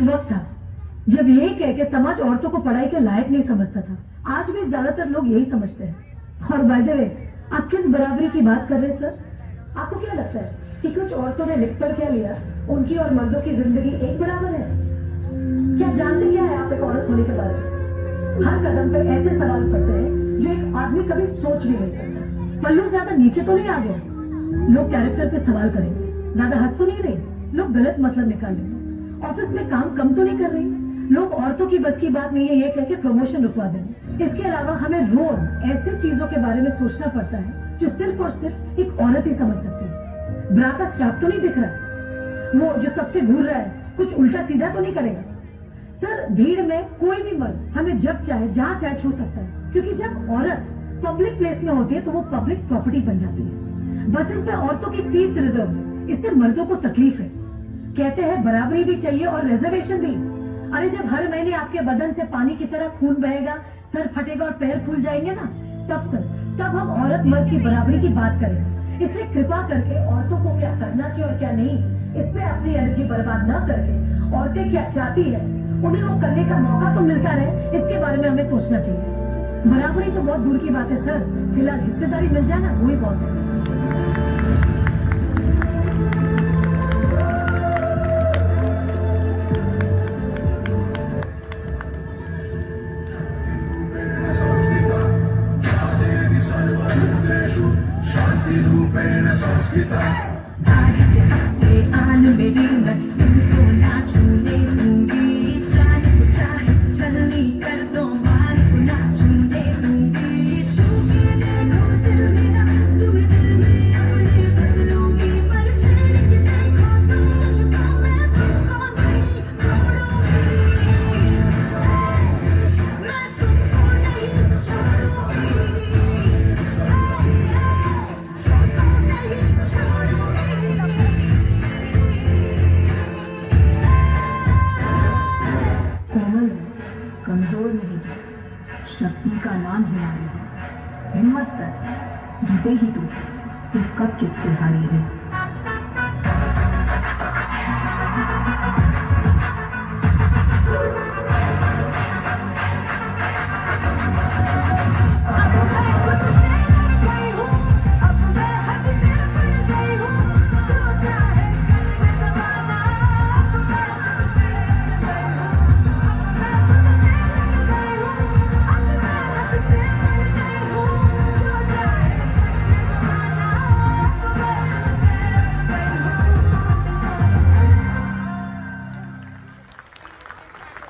वक्त था जब यही कह के समाज औरतों को पढ़ाई के लायक नहीं समझता था। आज भी ज्यादातर लोग यही समझते हैं। और बाय द वे, आप किस बराबरी की बात कर रहे हैं सर? आपको क्या लगता है कि कुछ औरतों ने लिख पढ़ क्या लिया, उनकी और मर्दों की जिंदगी एक बराबर है? क्या जानते क्या है आप एक औरत होने के बारे में? हर कदम पे ऐसे सवाल पड़ते हैं जो एक आदमी कभी सोच भी नहीं सकता। पल्लू ज्यादा नीचे तो नहीं आ गया? लोग कैरेक्टर पे सवाल करेंगे। ज्यादा हंस तो नहीं रही? लोग गलत मतलब निकाल लेंगे। ऑफिस में काम कम तो नहीं कर रही? लोग औरतों की बस की बात नहीं है ये कह के प्रमोशन रुकवा देंगे। इसके अलावा हमें रोज ऐसी चीजों के बारे में सोचना पड़ता है जो सिर्फ और सिर्फ एक औरत ही समझ सकती है। ब्रा का स्ट्रैप तो नहीं दिख रहा, वो जो तब से घूर रहा है कुछ उल्टा सीधा तो नहीं करेगा? सर, भीड़ में कोई भी मर्द हमें जब चाहे जहां चाहे छू सकता है, क्योंकि जब औरत पब्लिक प्लेस में होती है तो वो पब्लिक प्रॉपर्टी बन जाती है। बसेस में औरतों की सीट्स रिजर्व है, इससे मर्दों को तकलीफ है। कहते हैं बराबरी भी चाहिए और रिजर्वेशन भी। अरे जब हर महीने आपके बदन से पानी की तरह खून बहेगा, सर फटेगा और पैर फूल जाएंगे ना, तब हम औरत मर्द की बराबरी की बात करेंगे। इसलिए कृपा करके औरतों को क्या करना चाहिए और क्या नहीं, इसमें अपनी एनर्जी बर्बाद न करके औरतें क्या चाहती है उन्हें वो करने का मौका तो मिलता रहे, इसके बारे में हमें सोचना चाहिए। बराबरी तो बहुत दूर की बात है सर, फिलहाल हिस्सेदारी मिल जाए ना, वही बहुत है। आज से अब से आन मेरी मैं तुमको ना छूने दूंगी। जान को चाहे चलनी कर दो, मान को ना छूने दूंगी। छू के देखो दिल मेरा, तुम्हें दिल में अपने बदलूंगी। पर छेड़ के देखो तुम मुझको, मैं तुमको नहीं छोड़ूंगी। मैं तुमको नहीं छोड़ूंगी। कोमल है, कमजोर नहीं थी, शक्ति का नाम ही नारी है। हिम्मत कर, जीतेगी तू कब किससे हारी है।